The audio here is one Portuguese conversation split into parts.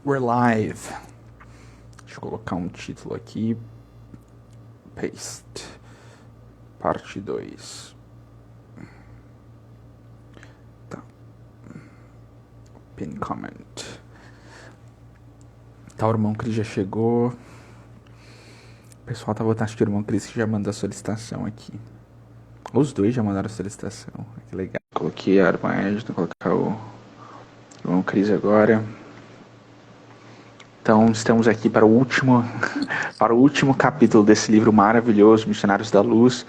We're live. Deixa eu colocar um título aqui. Paste. Parte 2. Tá. Pin comment. Tá, o irmão Cris já chegou. O pessoal tá votando, acho que o irmão Cris já mandou a solicitação aqui. Os dois já mandaram a solicitação. Que legal. Coloquei a irmã Edna, vou colocar o irmão Cris agora. Então, estamos aqui para o último capítulo desse livro maravilhoso, Missionários da Luz.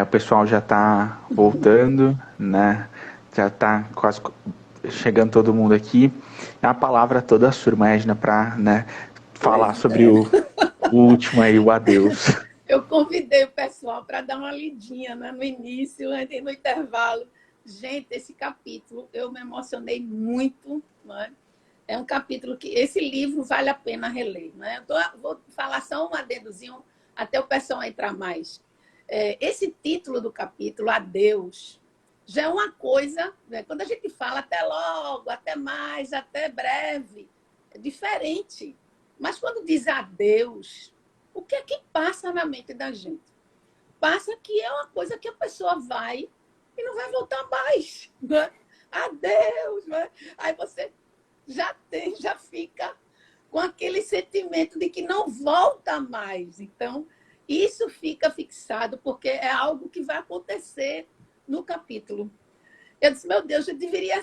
O pessoal já está voltando, né? Já está quase chegando todo mundo aqui. A palavra toda sua, irmã Edna, para, né, falar sobre o último aí, o adeus. Eu convidei o pessoal para dar uma lidinha, né, no início, no intervalo. Gente, esse capítulo, eu me emocionei muito, né? É um capítulo que esse livro vale a pena reler, né? Vou falar só um adendozinho até o pessoal entrar mais. Esse título do capítulo, Adeus, já é uma coisa, né? Quando a gente fala até logo, até mais, até breve, é diferente. Mas quando diz adeus, o que é que passa na mente da gente? Passa que é uma coisa que a pessoa vai e não vai voltar mais, né? Adeus, né? Aí você já fica com aquele sentimento de que não volta mais. Então, isso fica fixado, porque é algo que vai acontecer no capítulo. Eu disse, meu Deus, deveria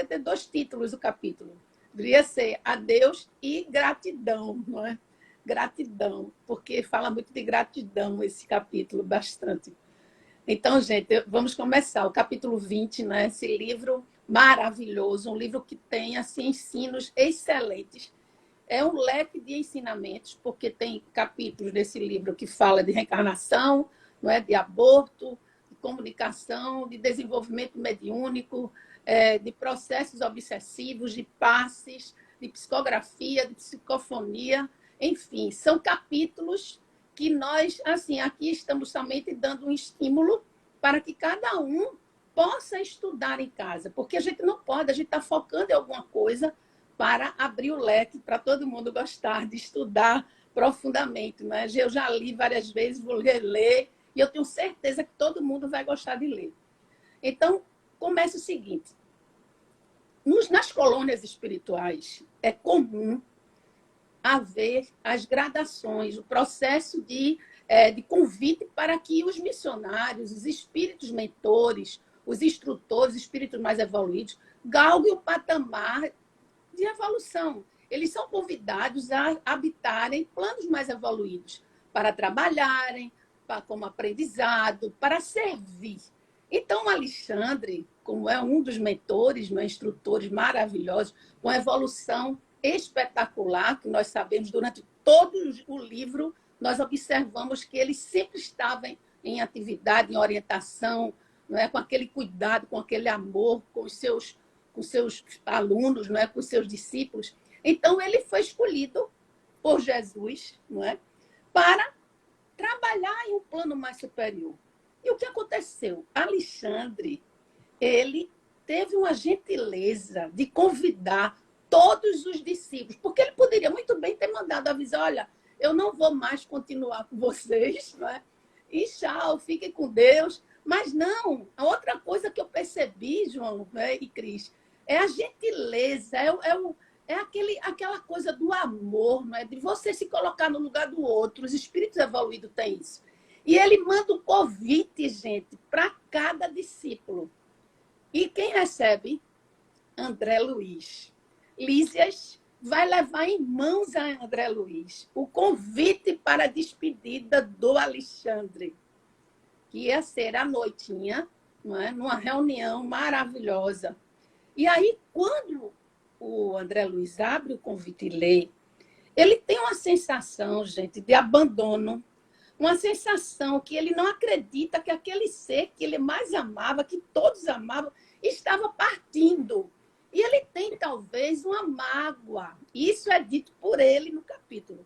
ter 2 títulos o capítulo. Deveria ser Adeus e Gratidão, não é? Gratidão, porque fala muito de gratidão esse capítulo, bastante. Então, gente, vamos começar. O capítulo 20, né? Esse livro maravilhoso, um livro que tem assim, ensinos excelentes. É um leque de ensinamentos, porque tem capítulos desse livro que fala de reencarnação, não é? De aborto, de comunicação, de desenvolvimento mediúnico, de processos obsessivos, de passes, de psicografia, de psicofonia. Enfim, são capítulos que nós, assim, aqui estamos somente dando um estímulo para que cada um possa estudar em casa, porque a gente não pode, a gente está focando em alguma coisa para abrir o leque para todo mundo gostar de estudar profundamente, né? Eu já li várias vezes, vou ler, e eu tenho certeza que todo mundo vai gostar de ler. Então, começa o seguinte, nas colônias espirituais é comum haver as gradações, o processo de convite para que os missionários, os espíritos mentores, os instrutores, os espíritos mais evoluídos, galguem o patamar de evolução. Eles são convidados a habitarem planos mais evoluídos, para trabalharem, como aprendizado, para servir. Então, Alexandre, como é um dos mentores, instrutores maravilhosos, com evolução espetacular, que nós sabemos durante todo o livro, nós observamos que ele sempre estava em atividade, em orientação, não é? Com aquele cuidado, com aquele amor, com os seus alunos, não é? Com os seus discípulos. Então, ele foi escolhido por Jesus, não é? Para trabalhar em um plano mais superior. E o que aconteceu? Alexandre, ele teve uma gentileza de convidar todos os discípulos, porque ele poderia muito bem ter mandado avisar, olha, eu não vou mais continuar com vocês, não é? E tchau, fiquem com Deus. Mas não, a outra coisa que eu percebi, João, né, e Cris, é a gentileza, aquela coisa do amor, não é? De você se colocar no lugar do outro. Os espíritos evoluídos têm isso. E ele manda um convite, gente, para cada discípulo. E quem recebe? André Luiz. Lísias vai levar em mãos a André Luiz o convite para a despedida do Alexandre, que ia ser à noitinha, não é? Numa reunião maravilhosa. E aí, quando o André Luiz abre o convite e lê, ele tem uma sensação, gente, de abandono, uma sensação que ele não acredita que aquele ser que ele mais amava, que todos amavam, estava partindo. E ele tem, talvez, uma mágoa. Isso é dito por ele no capítulo.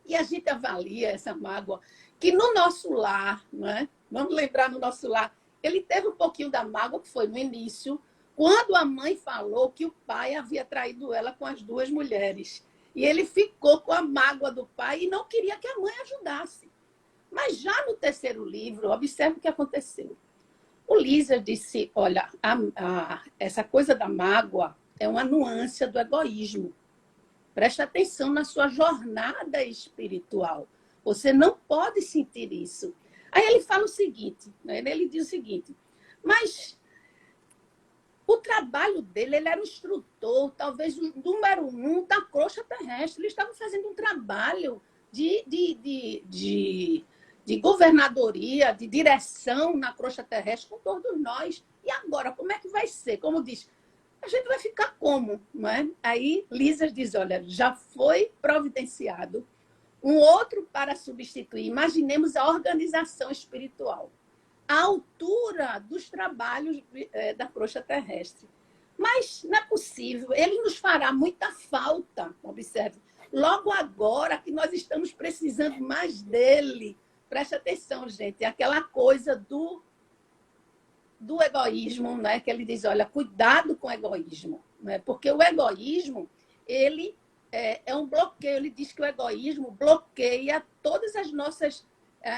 E a gente avalia essa mágoa, que no nosso lar, não é? Vamos lembrar no nosso lar, ele teve um pouquinho da mágoa, que foi no início, quando a mãe falou que o pai havia traído ela com as duas mulheres. E ele ficou com a mágoa do pai e não queria que a mãe ajudasse. Mas já no terceiro livro, observe o que aconteceu. O Lísias disse, olha, essa coisa da mágoa é uma nuance do egoísmo. Preste atenção na sua jornada espiritual. Você não pode sentir isso. Aí ele fala o seguinte, né? Ele diz o seguinte, mas o trabalho dele, ele era o instrutor, talvez o número 1 da crosta terrestre. Ele estava fazendo um trabalho de governadoria, de direção na crosta terrestre com todos nós. E agora, como é que vai ser? Como diz, a gente vai ficar como? Não é? Aí Lísias diz, olha, já foi providenciado um outro para substituir. Imaginemos a organização espiritual, a altura dos trabalhos da crosta terrestre. Mas não é possível, ele nos fará muita falta, observe. Logo agora que nós estamos precisando mais dele. Preste atenção, gente, é aquela coisa do egoísmo, né? Que ele diz, olha, cuidado com o egoísmo, né? Porque o egoísmo, ele é um bloqueio. Ele diz que o egoísmo bloqueia todas as nossas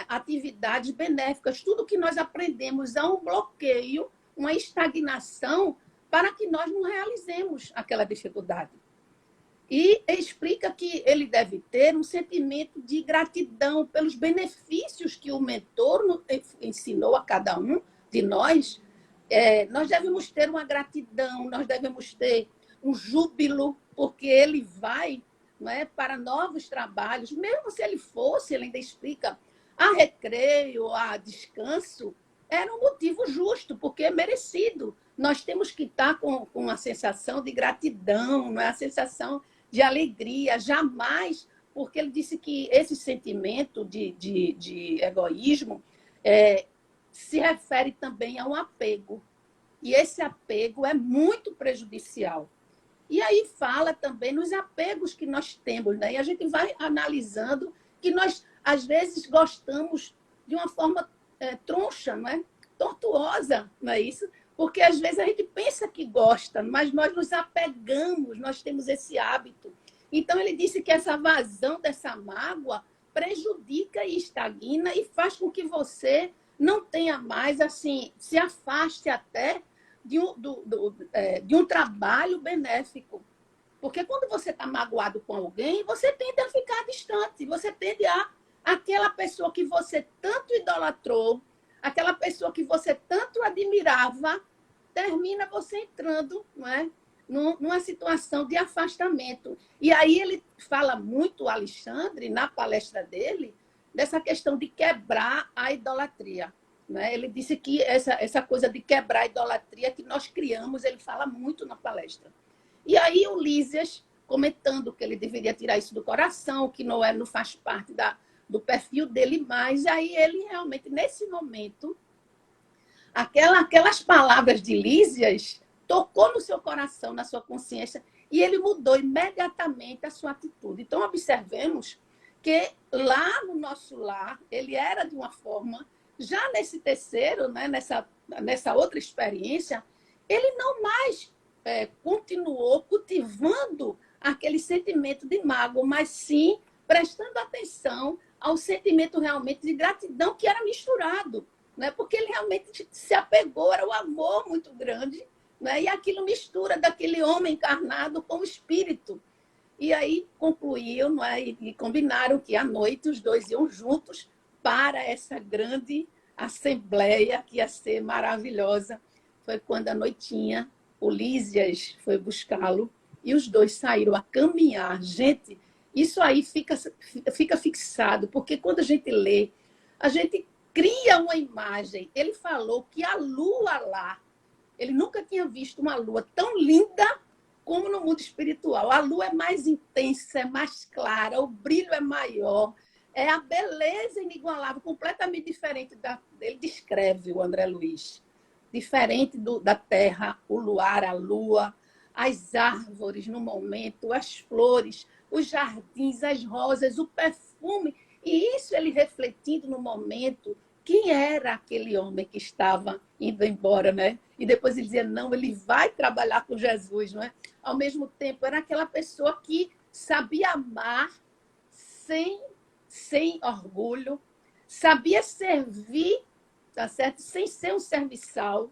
atividades benéficas. Tudo que nós aprendemos é um bloqueio, uma estagnação para que nós não realizemos aquela dificuldade. E explica que ele deve ter um sentimento de gratidão pelos benefícios que o mentor ensinou a cada um de nós. Nós devemos ter uma gratidão, nós devemos ter um júbilo, porque ele vai, não é, para novos trabalhos. Mesmo se ele fosse, ele ainda explica, a recreio, a descanso, era um motivo justo, porque é merecido. Nós temos que estar com uma sensação de gratidão, não é? A sensação de alegria, jamais, porque ele disse que esse sentimento de egoísmo se refere também a um apego. E esse apego é muito prejudicial. E aí fala também nos apegos que nós temos, né? E a gente vai analisando que nós, às vezes, gostamos de uma forma troncha, não é? Tortuosa, não é isso? Porque, às vezes, a gente pensa que gosta, mas nós nos apegamos, nós temos esse hábito. Então, ele disse que essa vazão dessa mágoa prejudica e estagna e faz com que você não tenha mais, assim, se afaste até de um trabalho benéfico. Porque quando você está magoado com alguém, você tende a ficar distante, você tende aquela pessoa que você tanto idolatrou, aquela pessoa que você tanto admirava, termina você entrando, não é, numa situação de afastamento. E aí ele fala muito, o Alexandre, na palestra dele, dessa questão de quebrar a idolatria. Né? Ele disse que essa coisa de quebrar a idolatria que nós criamos, ele fala muito na palestra. E aí o Lísias, comentando que ele deveria tirar isso do coração, que não faz parte do perfil dele mais, aí ele realmente, nesse momento, aquelas palavras de Lísias tocou no seu coração, na sua consciência, e ele mudou imediatamente a sua atitude. Então, observemos que lá no nosso lar, ele era de uma forma, já nesse terceiro, né, nessa outra experiência, ele não mais continuou cultivando aquele sentimento de mágoa, mas sim prestando atenção ao sentimento realmente de gratidão que era misturado, né? Porque ele realmente se apegou, era um amor muito grande, né? E aquilo mistura daquele homem encarnado com o espírito. E aí concluíram, não é? E combinaram que à noite os dois iam juntos para essa grande assembleia que ia ser maravilhosa. Foi quando à noitinha o Lísias foi buscá-lo e os dois saíram a caminhar. Gente, isso aí fica fixado, porque quando a gente lê, a gente cria uma imagem. Ele falou que a lua lá, ele nunca tinha visto uma lua tão linda como no mundo espiritual. A lua é mais intensa, é mais clara, o brilho é maior, é a beleza inigualável, completamente diferente ele descreve, o André Luiz. Diferente da terra, o luar, a lua, as árvores no momento, as flores, os jardins, as rosas, o perfume. E isso ele refletindo no momento, quem era aquele homem que estava indo embora, né? e depois ele dizia, não, ele vai trabalhar com Jesus, não é? Ao mesmo tempo, era aquela pessoa que sabia amar sem orgulho, sabia servir, tá certo? Sem ser um serviçal.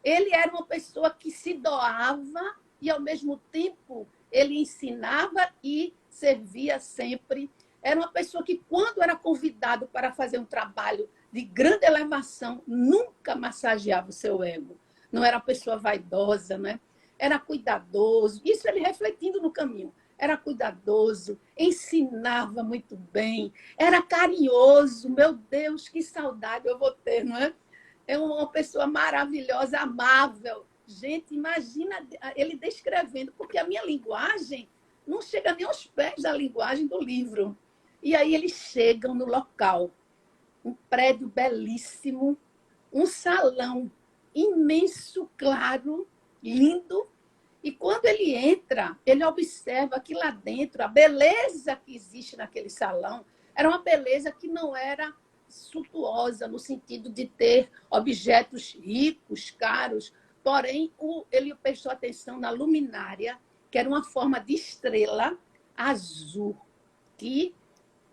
Ele era uma pessoa que se doava e, ao mesmo tempo, ele ensinava e servia sempre. Era uma pessoa que, quando era convidado para fazer um trabalho de grande elevação, nunca massageava o seu ego. Não era uma pessoa vaidosa, né? Era cuidadoso. Isso ele refletindo no caminho. Era cuidadoso, ensinava muito bem, era carinhoso. Meu Deus, que saudade eu vou ter, não é? É uma pessoa maravilhosa, amável. Gente, imagina ele descrevendo, porque a minha linguagem não chega nem aos pés da linguagem do livro. E aí eles chegam no local. Um prédio belíssimo, um salão imenso, claro, lindo. E quando ele entra, ele observa que lá dentro, a beleza que existe naquele salão era uma beleza que não era suntuosa, no sentido de ter objetos ricos, caros. Porém, ele prestou atenção na luminária, que era uma forma de estrela azul, que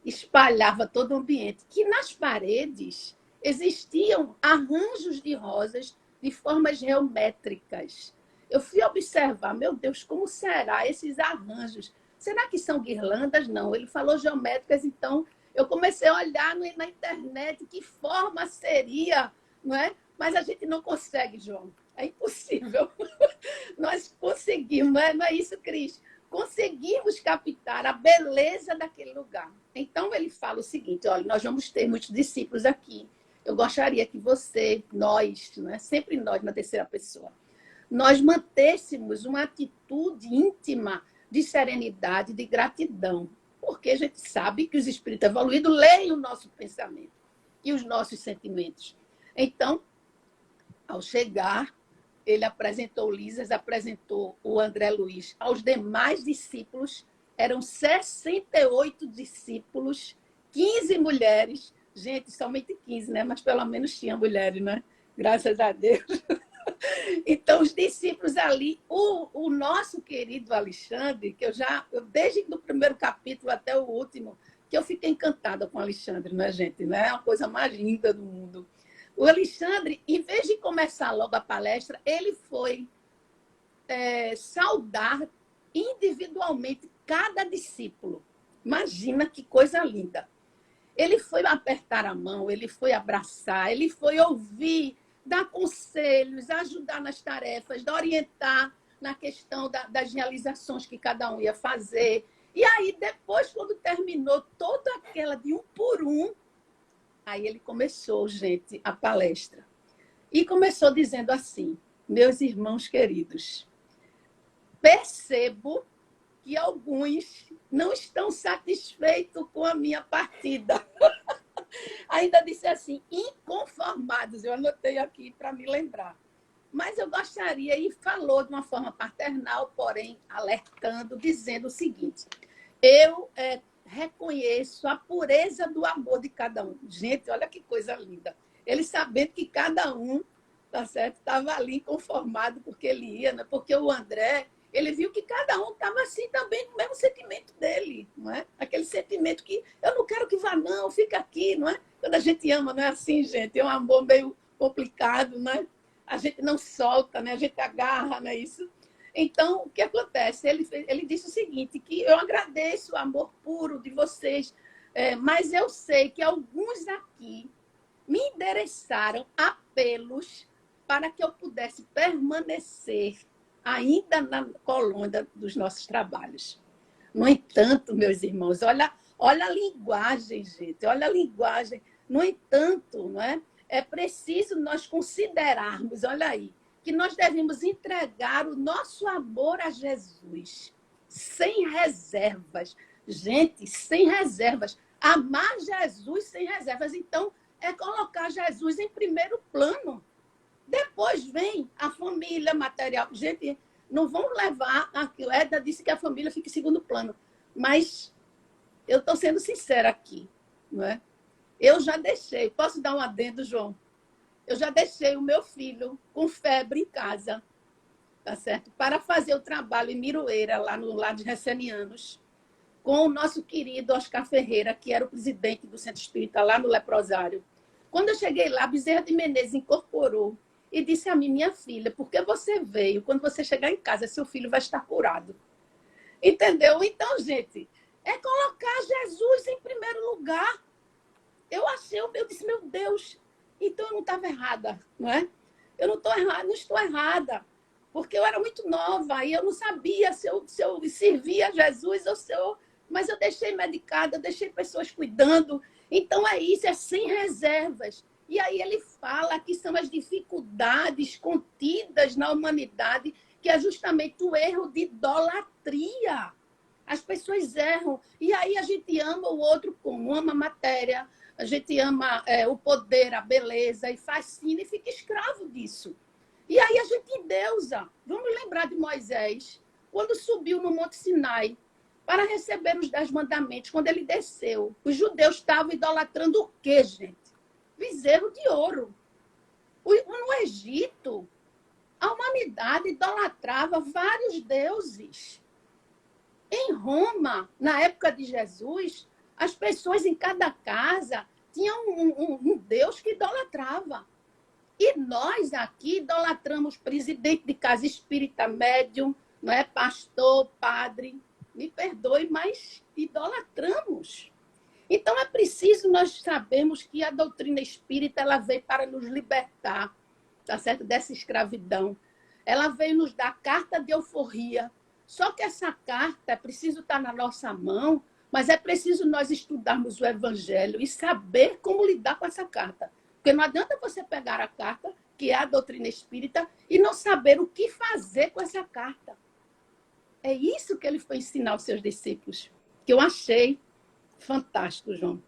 espalhava todo o ambiente. Que nas paredes existiam arranjos de rosas de formas geométricas. Eu fui observar, meu Deus, como será esses arranjos? Será que são guirlandas? Não, ele falou geométricas, então eu comecei a olhar na internet que forma seria, não é? Mas a gente não consegue, João. É impossível. Nós conseguimos, não é isso, Cris? Conseguimos captar a beleza daquele lugar. Então, ele fala o seguinte, olha, nós vamos ter muitos discípulos aqui. Eu gostaria que você, nós, não é? Sempre nós, na terceira pessoa, nós mantêssemos uma atitude íntima de serenidade, de gratidão, porque a gente sabe que os espíritos evoluídos leem o nosso pensamento e os nossos sentimentos. Então, ao chegar, ele apresentou o Lisas, apresentou o André Luiz aos demais discípulos, eram 68 discípulos, 15 mulheres, gente, somente 15, né? Mas pelo menos tinha mulheres, né? Graças a Deus. Então, os discípulos ali, o nosso querido Alexandre, que desde o primeiro capítulo até o último, que eu fiquei encantada com o Alexandre, né, gente? Né? É uma coisa mais linda do mundo. O Alexandre, em vez de começar logo a palestra, ele foi saudar individualmente cada discípulo. Imagina que coisa linda. Ele foi apertar a mão, ele foi abraçar, ele foi ouvir, dar conselhos, ajudar nas tarefas, orientar na questão das realizações que cada um ia fazer. E aí, depois, quando terminou toda aquela de um por um, aí ele começou, gente, a palestra. E começou dizendo assim, meus irmãos queridos, percebo que alguns não estão satisfeitos com a minha partida. Ainda disse assim, inconformados, eu anotei aqui para me lembrar. Mas eu gostaria, e falou de uma forma paternal, porém alertando, dizendo o seguinte, eu reconheço a pureza do amor de cada um. Gente, olha que coisa linda. Ele sabendo que cada um, tá certo, estava ali inconformado porque ele ia, né? Porque o André, ele viu que cada um estava assim também, com o mesmo sentimento dele, não é? Aquele sentimento que eu não quero que vá, não, fica aqui, não é? Quando a gente ama, não é assim, gente? É um amor meio complicado, né? A gente não solta, né? A gente agarra, não é isso? Então, o que acontece? Ele disse o seguinte, que eu agradeço o amor puro de vocês, mas eu sei que alguns aqui me endereçaram apelos para que eu pudesse permanecer ainda na colônia dos nossos trabalhos. No entanto, meus irmãos, olha a linguagem, gente, olha a linguagem. No entanto, não é? É preciso nós considerarmos, olha aí, que nós devemos entregar o nosso amor a Jesus, sem reservas. Gente, sem reservas. Amar Jesus sem reservas. Então, é colocar Jesus em primeiro plano. Depois vem a família material. Gente, não vão levar aquilo. Eda disse que a família fica em segundo plano. Mas eu estou sendo sincera aqui, não é? Eu já deixei. Posso dar um adendo, João? eu já deixei o meu filho com febre em casa, tá certo? Para fazer o trabalho em Miroeira, lá no Lar dos Recenianos, com o nosso querido Oscar Ferreira, que era o presidente do Centro Espírita lá no Leprosário. Quando eu cheguei lá, Bezerra de Menezes incorporou e disse a mim, minha filha, por que você veio? Quando você chegar em casa, seu filho vai estar curado. Entendeu? Então, gente, é colocar Jesus em primeiro lugar. Eu disse, meu Deus, então eu não estava errada, não é? Eu não estou errada, não estou errada, porque eu era muito nova e eu não sabia se eu servia a Jesus ou se eu... Mas eu deixei medicada, eu deixei pessoas cuidando. Então é isso, é sem reservas. E aí ele fala que são as dificuldades contidas na humanidade, que é justamente o erro de idolatria. As pessoas erram. E aí a gente ama o outro como ama a matéria, a gente ama o poder, a beleza, e fascina e fica escravo disso. E aí a gente endeusa. Vamos lembrar de Moisés, quando subiu no Monte Sinai para receber os 10 mandamentos, quando ele desceu. Os judeus estavam idolatrando o quê, gente? Bezerro de ouro. No Egito, a humanidade idolatrava vários deuses. Em Roma, na época de Jesus, as pessoas em cada casa tinham um Deus que idolatrava. E nós aqui idolatramos presidente de casa espírita, médium, não é? Pastor, padre. Me perdoe, mas idolatramos. Então, é preciso nós sabermos que a doutrina espírita ela veio para nos libertar, tá certo? Dessa escravidão. Ela veio nos dar carta de euforia. Só que essa carta é preciso estar na nossa mão, mas é preciso nós estudarmos o Evangelho e saber como lidar com essa carta. Porque não adianta você pegar a carta, que é a doutrina espírita, e não saber o que fazer com essa carta. É isso que ele foi ensinar aos seus discípulos, que eu achei fantástico, João.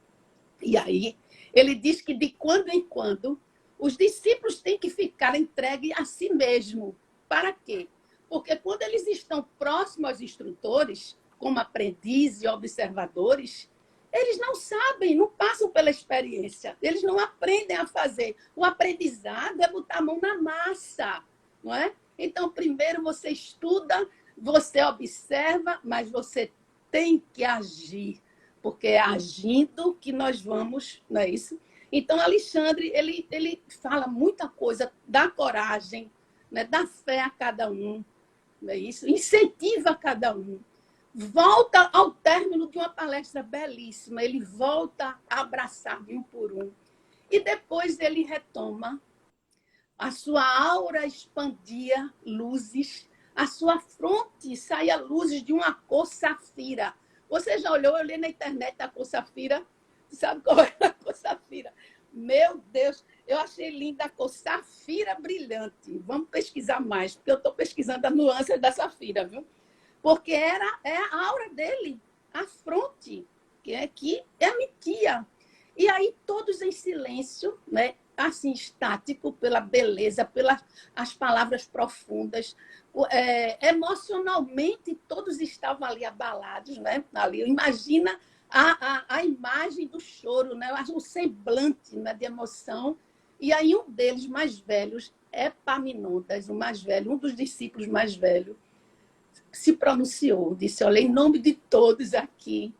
E aí, ele diz que de quando em quando, os discípulos têm que ficar entregues a si mesmo. Para quê? Porque quando eles estão próximos aos instrutores, como aprendizes e observadores, eles não sabem, não passam pela experiência, eles não aprendem a fazer. O aprendizado é botar a mão na massa, não é? Então, primeiro você estuda, você observa, mas você tem que agir, porque é agindo que nós vamos, não é isso? Então, Alexandre, ele fala muita coisa, dá coragem, né? Dá fé a cada um, não é isso? Incentiva a cada um. Volta ao término de uma palestra belíssima, ele volta a abraçar de um por um. E depois ele retoma, a sua aura expandia luzes, a sua fronte saía luzes de uma cor safira. Você já olhou? Eu olhei na internet a cor safira. Sabe qual é a cor safira? Meu Deus, eu achei linda a cor safira brilhante. Vamos pesquisar mais, porque eu estou pesquisando as nuances da safira, viu? Porque é a aura dele, a fronte, que emitia. E aí, todos em silêncio, né? Assim, estático, pela beleza, pelas as palavras profundas. Emocionalmente, todos estavam ali abalados, né? Ali, imagina a imagem do choro, né? O semblante, né? De emoção. E aí, um deles, mais velhos, Epaminondas, o mais velho, um dos discípulos mais velhos, se pronunciou, disse, olha, em nome de todos aqui,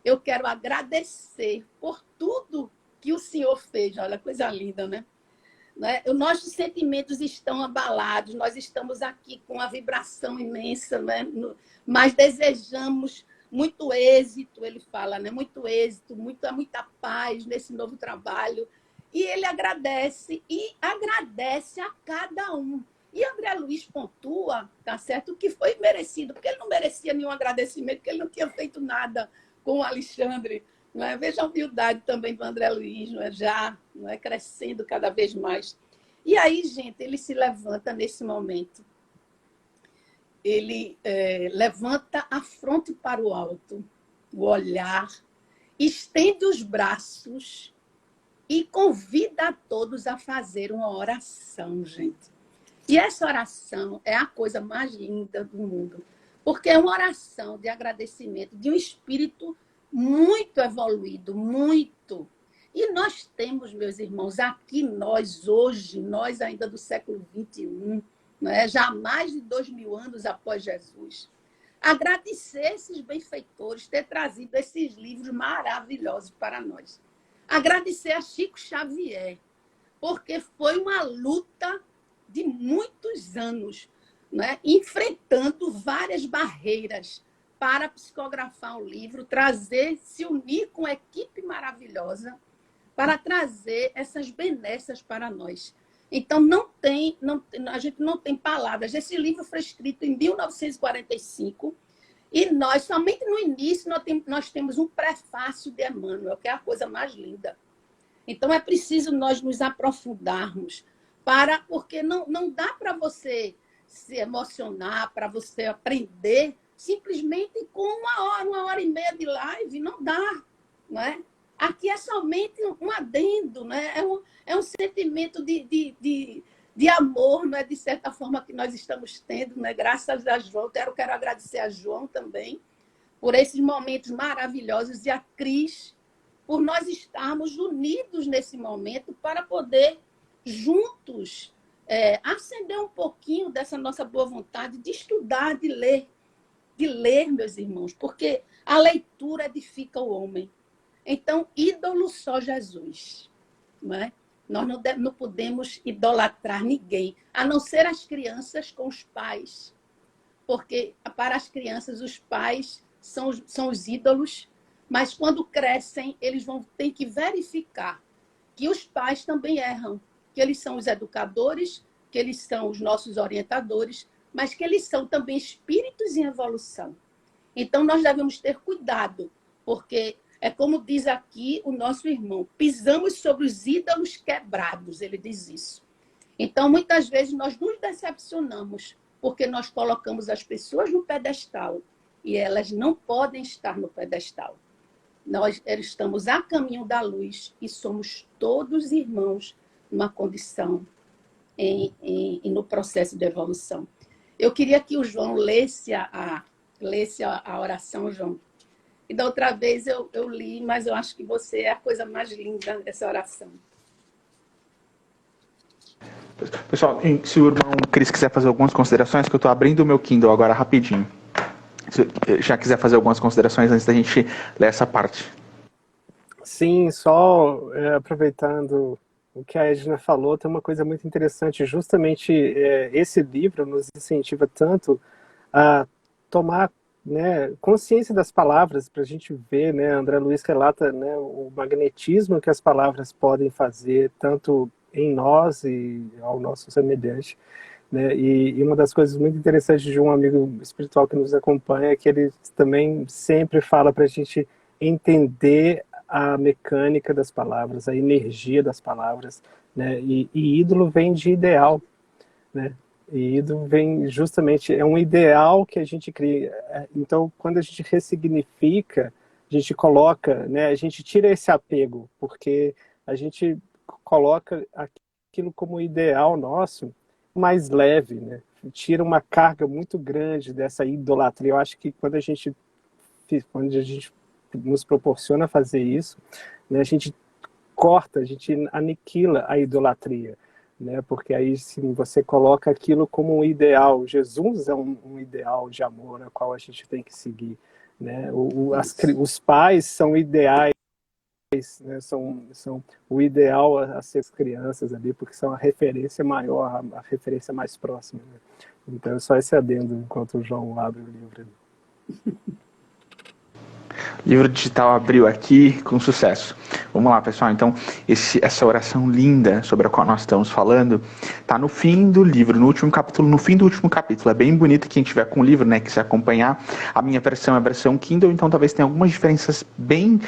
eu quero agradecer por tudo que o Senhor fez. Olha, coisa linda, né? Os nossos sentimentos estão abalados, nós estamos aqui com uma vibração imensa, né? Mas desejamos muito êxito, ele fala, né? Muito êxito, muita paz nesse novo trabalho. E ele agradece, e agradece a cada um. E André Luiz pontua, tá certo, que foi merecido, porque ele não merecia nenhum agradecimento, porque ele não tinha feito nada com o Alexandre. Não é? Veja a humildade também do André Luiz, não é? Já não é? Crescendo cada vez mais. E aí, gente, ele se levanta nesse momento. Ele levanta a fronte para o alto, o olhar, estende os braços e convida a todos a fazer uma oração, gente. E essa oração é a coisa mais linda do mundo, porque é uma oração de agradecimento de um espírito muito evoluído, muito. E nós temos, meus irmãos, aqui nós, hoje, nós ainda do século XXI, né, já há mais de 2000 anos após Jesus, agradecer esses benfeitores ter trazido esses livros maravilhosos para nós. Agradecer a Chico Xavier, porque foi uma luta de muitos anos, né, enfrentando várias barreiras para psicografar o livro, trazer, se unir com uma equipe maravilhosa para trazer essas benesses para nós. Então, a gente não tem palavras. Esse livro foi escrito em 1945 e nós, somente no início, nós temos um prefácio de Emmanuel, que é a coisa mais linda. Então, é preciso nós nos aprofundarmos, porque não dá para você se emocionar, para você aprender, simplesmente com uma hora e meia de live, não dá, não é? Aqui é somente um adendo, né? É um sentimento de amor, né? De certa forma, que nós estamos tendo, né? Graças a João. Quero agradecer a João também por esses momentos maravilhosos e a Cris por nós estarmos unidos nesse momento para poder, juntos, acender um pouquinho dessa nossa boa vontade de estudar, de ler, meus irmãos, porque a leitura edifica o homem. Então, ídolo só Jesus. Não é? Nós não podemos idolatrar ninguém, a não ser as crianças com os pais. Porque para as crianças, os pais são os ídolos, mas quando crescem, eles vão ter que verificar que os pais também erram, que eles são os educadores, que eles são os nossos orientadores, mas que eles são também espíritos em evolução. Então, nós devemos ter cuidado, porque é como diz aqui o nosso irmão, pisamos sobre os ídolos quebrados, ele diz isso. Então, muitas vezes, nós nos decepcionamos, porque nós colocamos as pessoas no pedestal e elas não podem estar no pedestal. Nós estamos a caminho da luz e somos todos irmãos numa condição no processo de evolução. Eu queria que o João lesse a oração, João. E da outra vez eu li, mas eu acho que você é a coisa mais linda dessa oração. Pessoal, se o irmão Cris quiser fazer algumas considerações, que eu estou abrindo o meu Kindle agora rapidinho. Se já quiser fazer algumas considerações antes da gente ler essa parte. Sim, só aproveitando o que a Edna falou, tem uma coisa muito interessante. Justamente esse livro nos incentiva tanto a tomar, né, consciência das palavras, para a gente ver, né, André Luiz relata, né, o magnetismo que as palavras podem fazer, tanto em nós e ao nosso semelhante, né, e uma das coisas muito interessantes de um amigo espiritual que nos acompanha é que ele também sempre fala para a gente entender a mecânica das palavras, a energia das palavras, né, e ídolo vem de ideal, né, e ídolo vem justamente, é um ideal que a gente cria. Então, quando a gente ressignifica, a gente coloca, né, a gente tira esse apego, porque a gente coloca aquilo como ideal nosso mais leve, né? Tira uma carga muito grande dessa idolatria. Eu acho que quando a gente nos proporciona fazer isso, né, a gente corta, a gente aniquila a idolatria, né? Porque aí sim você coloca aquilo como um ideal. Jesus é um ideal de amor a qual a gente tem que seguir, né? Os pais são ideais, né? São o ideal a ser as crianças ali, porque são a referência maior, a referência mais próxima, né? Então é só esse adendo enquanto o João abre o livro. Livro digital abriu aqui com sucesso. Vamos lá, pessoal. Então, essa oração linda sobre a qual nós estamos falando está no fim do livro, no último capítulo, no fim do último capítulo. É bem bonito quem tiver com o livro, né, que se acompanhar. A minha versão é a versão Kindle, então talvez tenha algumas diferenças bem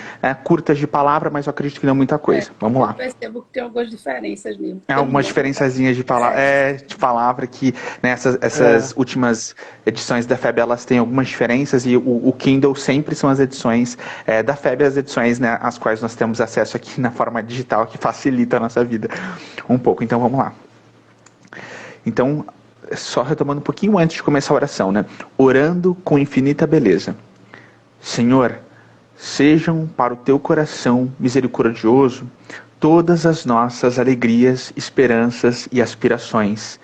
curtas de palavra, mas eu acredito que não muita coisa. Vamos lá. Eu percebo que tem algumas diferenças mesmo. Algumas diferençazinhas de palavra que, né, essas últimas edições da FEB, elas têm algumas diferenças e o Kindle sempre são as edições da FEB, as edições, né, às quais nós temos acesso aqui na forma digital, que facilita a nossa vida um pouco. Então vamos lá. Então, só retomando um pouquinho antes de começar a oração, né? Orando com infinita beleza. Senhor, sejam para o teu coração misericordioso todas as nossas alegrias, esperanças e aspirações.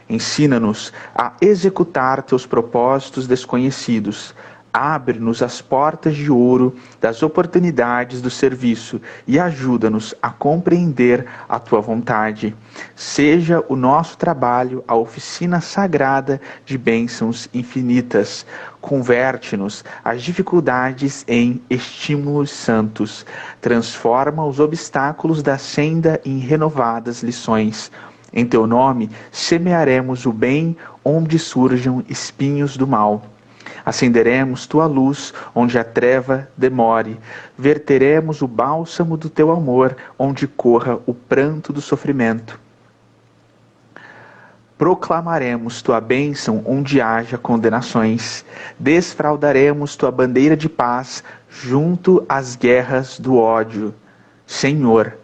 Ensina-nos a executar teus propósitos desconhecidos. Abre-nos as portas de ouro das oportunidades do serviço e ajuda-nos a compreender a tua vontade. Seja o nosso trabalho a oficina sagrada de bênçãos infinitas. Converte-nos as dificuldades em estímulos santos. Transforma os obstáculos da senda em renovadas lições. Em teu nome semearemos o bem onde surjam espinhos do mal. Acenderemos tua luz onde a treva demore. Verteremos o bálsamo do teu amor onde corra o pranto do sofrimento. Proclamaremos tua bênção onde haja condenações. Desfraldaremos tua bandeira de paz junto às guerras do ódio. Senhor,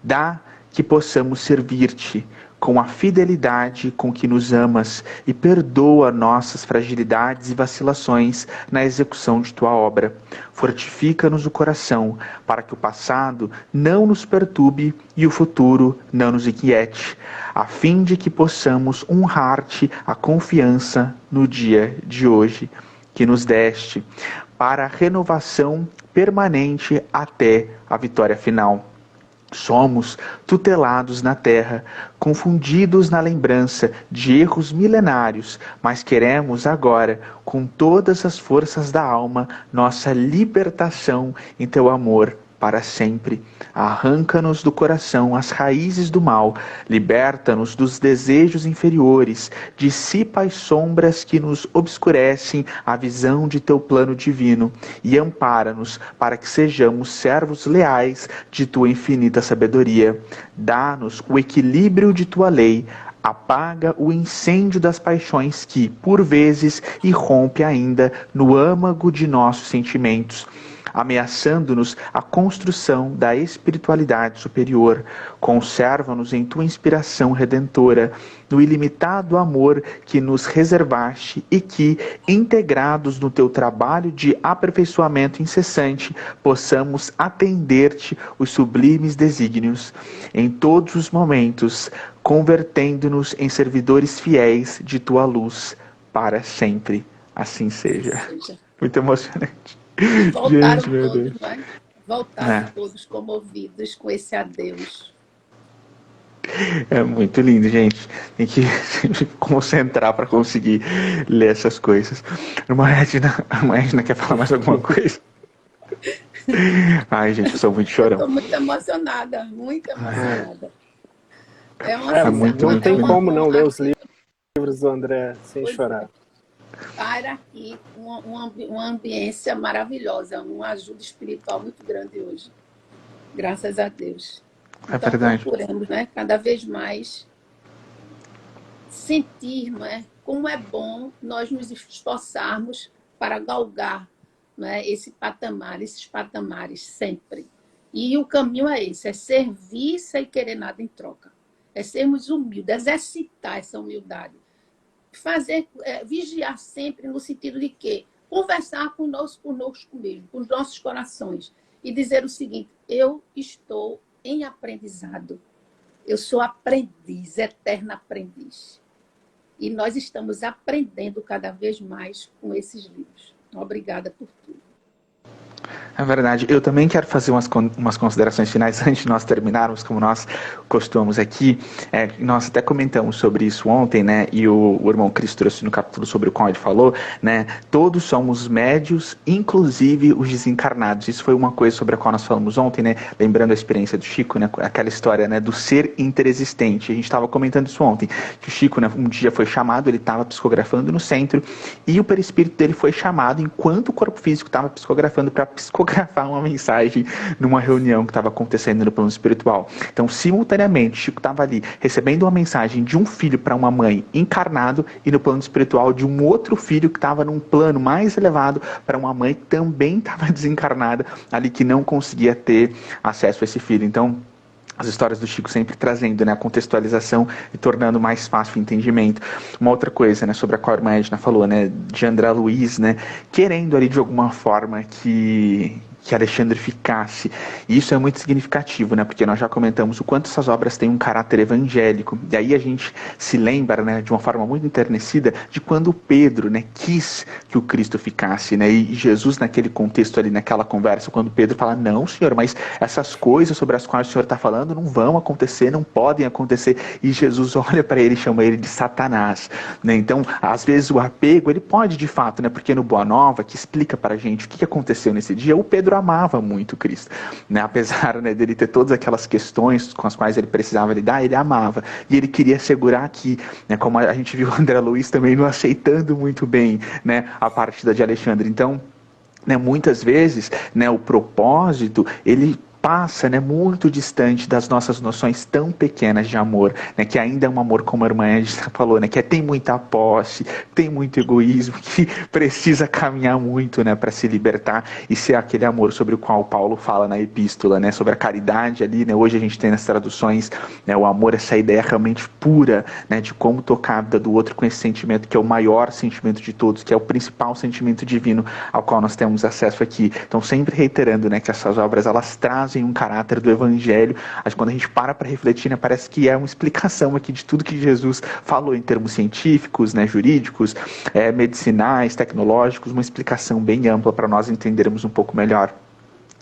dá que possamos servir-te com a fidelidade com que nos amas e perdoa nossas fragilidades e vacilações na execução de tua obra. Fortifica-nos o coração para que o passado não nos perturbe e o futuro não nos inquiete, a fim de que possamos honrar-te a confiança no dia de hoje que nos deste, para a renovação permanente até a vitória final. Somos tutelados na terra, confundidos na lembrança de erros milenários, mas queremos agora, com todas as forças da alma, nossa libertação em teu amor para sempre. Arranca-nos do coração as raízes do mal, liberta-nos dos desejos inferiores, dissipa as sombras que nos obscurecem a visão de teu plano divino e ampara-nos para que sejamos servos leais de tua infinita sabedoria. Dá-nos o equilíbrio de tua lei, apaga o incêndio das paixões que, por vezes, irrompe ainda no âmago de nossos sentimentos, ameaçando-nos a construção da espiritualidade superior. Conserva-nos em tua inspiração redentora, no ilimitado amor que nos reservaste e que, integrados no teu trabalho de aperfeiçoamento incessante, possamos atender-te os sublimes desígnios em todos os momentos, convertendo-nos em servidores fiéis de tua luz para sempre. Assim seja. Muito emocionante. Voltaram Gente, meu todos, Deus. né? Voltaram todos comovidos com esse adeus. É muito lindo, gente. Tem que se concentrar para conseguir ler essas coisas. A Edna quer falar mais alguma coisa? Ai, gente, eu sou muito chorão. Estou muito emocionada, muito emocionada. Não tem como não ler os livros do André sem chorar. Para aqui uma ambiência maravilhosa, uma ajuda espiritual muito grande hoje. Graças a Deus. É verdade. Procuramos, né, cada vez mais sentir, né, como é bom nós nos esforçarmos para galgar, né, esses patamares sempre. E o caminho é esse, é servir sem querer nada em troca. É sermos humildes, exercitar essa humildade. Vigiar sempre no sentido de quê? Conversar conosco mesmo, com os nossos corações. E dizer o seguinte, eu estou em aprendizado. Eu sou aprendiz, eterna aprendiz. E nós estamos aprendendo cada vez mais com esses livros. Obrigada por tudo. É verdade. Eu também quero fazer umas considerações finais antes de nós terminarmos, como nós costumamos aqui. Nós até comentamos sobre isso ontem, né? E o irmão Cristo trouxe no capítulo sobre o qual ele falou, né? Todos somos médios, inclusive os desencarnados. Isso foi uma coisa sobre a qual nós falamos ontem, né? Lembrando a experiência do Chico, né? Aquela história, né? Do ser interexistente. A gente estava comentando isso ontem. Que o Chico, né? Um dia foi chamado, ele estava psicografando no centro e o perispírito dele foi chamado enquanto o corpo físico estava psicografando para psicografar uma mensagem numa reunião que estava acontecendo no plano espiritual. Então, simultaneamente, Chico estava ali recebendo uma mensagem de um filho para uma mãe encarnado e no plano espiritual de um outro filho que estava num plano mais elevado para uma mãe que também estava desencarnada ali, que não conseguia ter acesso a esse filho. Então, as histórias do Chico sempre trazendo, né, a contextualização e tornando mais fácil o entendimento. Uma outra coisa, né, sobre a qual a irmã Edna falou, né, de André Luiz, né, querendo ali de alguma forma que que Alexandre ficasse. E isso é muito significativo, né? Porque nós já comentamos o quanto essas obras têm um caráter evangélico. E aí a gente se lembra, né, de uma forma muito enternecida, de quando Pedro, né, quis que o Cristo ficasse, né? E Jesus, naquele contexto ali, naquela conversa, quando Pedro fala, não, Senhor, mas essas coisas sobre as quais o Senhor está falando não vão acontecer, não podem acontecer. E Jesus olha para ele e chama ele de Satanás, né? Então, às vezes o apego, ele pode de fato, né? Porque no Boa Nova, que explica para a gente o que aconteceu nesse dia, o Pedro amava muito Cristo, né? Apesar, né, dele ter todas aquelas questões com as quais ele precisava lidar, ele amava, e ele queria segurar aqui, né? Como a gente viu o André Luiz também não aceitando muito bem, né, a partida de Alexandre. Então, né, muitas vezes, né, o propósito, ele passa, né, muito distante das nossas noções tão pequenas de amor, né, que ainda é um amor, como a irmã Edna falou, né, que tem muita posse, tem muito egoísmo, que precisa caminhar muito, né, para se libertar e ser aquele amor sobre o qual Paulo fala na epístola, né, sobre a caridade ali, né, hoje a gente tem nas traduções, né, o amor, essa ideia realmente pura, né, de como tocar a vida do outro com esse sentimento que é o maior sentimento de todos, que é o principal sentimento divino ao qual nós temos acesso aqui. Então, sempre reiterando, né, que essas obras, elas trazem um caráter do evangelho. Acho que quando a gente para refletir, né, parece que é uma explicação aqui de tudo que Jesus falou em termos científicos, né, jurídicos, medicinais, tecnológicos, uma explicação bem ampla para nós entendermos um pouco melhor.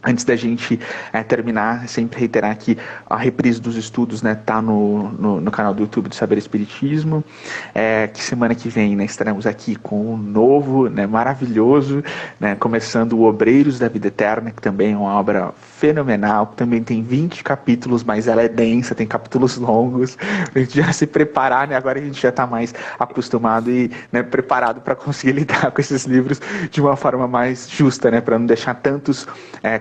Antes da gente terminar, sempre reiterar que a reprise dos estudos, né, tá no canal do YouTube do Saber Espiritismo, que semana que vem, né, estaremos aqui com um novo, né, maravilhoso, né, começando o Obreiros da Vida Eterna, que também é uma obra fenomenal, que também tem 20 capítulos, mas ela é densa, tem capítulos longos, a gente já se preparar, né, agora a gente já está mais acostumado e, né, preparado para conseguir lidar com esses livros de uma forma mais justa, né, para não deixar tantos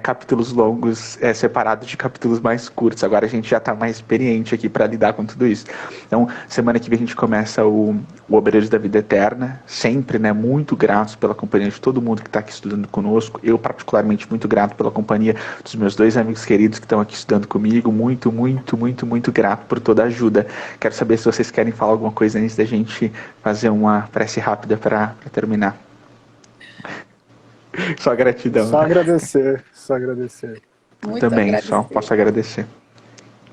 capítulos longos separados de capítulos mais curtos. Agora a gente já está mais experiente aqui para lidar com tudo isso. Então, semana que vem a gente começa o Obreiros da Vida Eterna, sempre, né, muito gratos pela companhia de todo mundo que está aqui estudando conosco. Eu, particularmente, muito grato pela companhia dos meus 2 amigos queridos que estão aqui estudando comigo. Muito, muito, muito, muito grato por toda a ajuda. Quero saber se vocês querem falar alguma coisa antes da gente fazer uma prece rápida para terminar. Só gratidão. Só agradecer, só agradecer. Muito Também, agradecer. só posso agradecer.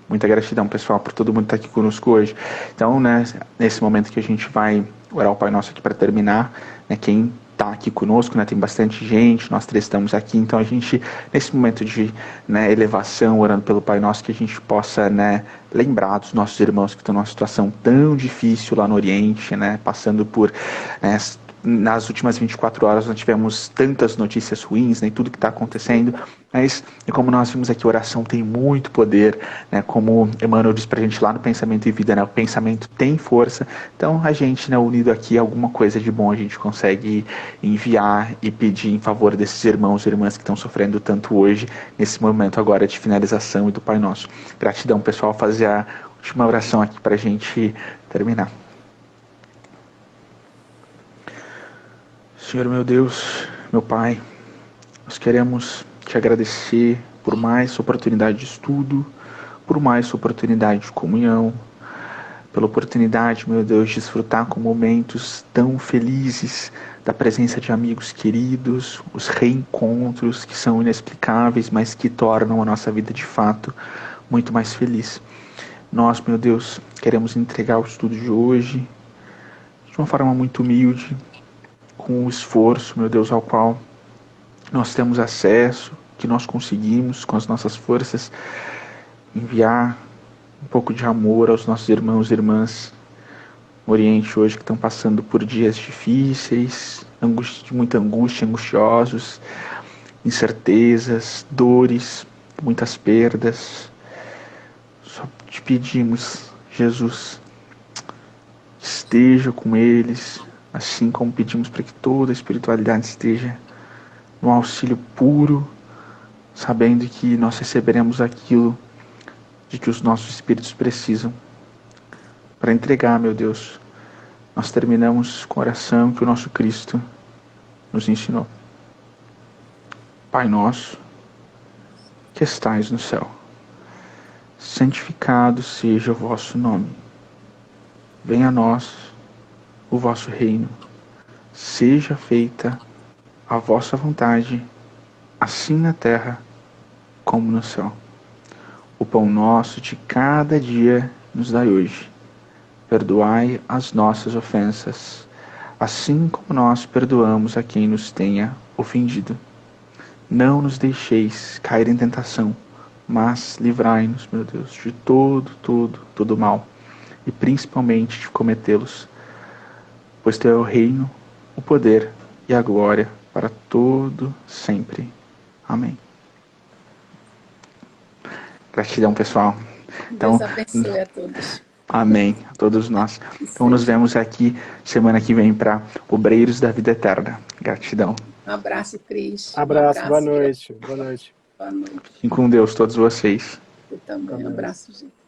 Muita gratidão, pessoal, por todo mundo que está aqui conosco hoje. Então, né, nesse momento que a gente vai orar o Pai Nosso aqui para terminar, né, quem está aqui conosco, né, tem bastante gente, nós 3 estamos aqui, então a gente, nesse momento de, né, elevação, orando pelo Pai Nosso, que a gente possa, né, lembrar dos nossos irmãos que estão numa situação tão difícil lá no Oriente, né, passando por... nas últimas 24 horas nós tivemos tantas notícias ruins, né, tudo que está acontecendo, mas como nós vimos aqui, a oração tem muito poder, né, como Emmanuel diz pra gente lá no Pensamento e Vida, né, o pensamento tem força, então a gente, né, unido aqui, alguma coisa de bom a gente consegue enviar e pedir em favor desses irmãos e irmãs que estão sofrendo tanto hoje, nesse momento agora de finalização e do Pai Nosso. Gratidão, pessoal, fazer a última oração aqui pra gente terminar. Senhor meu Deus, meu Pai, nós queremos te agradecer por mais oportunidade de estudo, por mais oportunidade de comunhão, pela oportunidade, meu Deus, de desfrutar com momentos tão felizes da presença de amigos queridos, os reencontros que são inexplicáveis, mas que tornam a nossa vida de fato muito mais feliz. Nós, meu Deus, queremos entregar o estudo de hoje de uma forma muito humilde, com o esforço, meu Deus, ao qual nós temos acesso, que nós conseguimos, com as nossas forças, enviar um pouco de amor aos nossos irmãos e irmãs no Oriente hoje, que estão passando por dias difíceis, muita angústia, angustiosos, incertezas, dores, muitas perdas. Só te pedimos, Jesus, esteja com eles, assim como pedimos para que toda a espiritualidade esteja no auxílio puro, sabendo que nós receberemos aquilo de que os nossos espíritos precisam para entregar, meu Deus. Nós terminamos com a oração que o nosso Cristo nos ensinou. Pai nosso, que estais no céu, santificado seja o vosso nome. Venha a nós o vosso reino. Seja feita a vossa vontade, assim na terra como no céu. O pão nosso de cada dia nos dai hoje. Perdoai as nossas ofensas, assim como nós perdoamos a quem nos tenha ofendido. Não nos deixeis cair em tentação, mas livrai-nos, meu Deus, de todo mal, e principalmente de cometê-los, pois teu é o reino, o poder e a glória para todo sempre. Amém. Gratidão, pessoal. Então, Deus abençoe a todos. amém, a todos nós. Então nos vemos aqui semana que vem para Obreiros da Vida Eterna. Gratidão. Um abraço, Cris. Abraço, boa noite. Boa noite. Boa noite. Fiquem com Deus, todos vocês. Eu também. Um abraço, gente.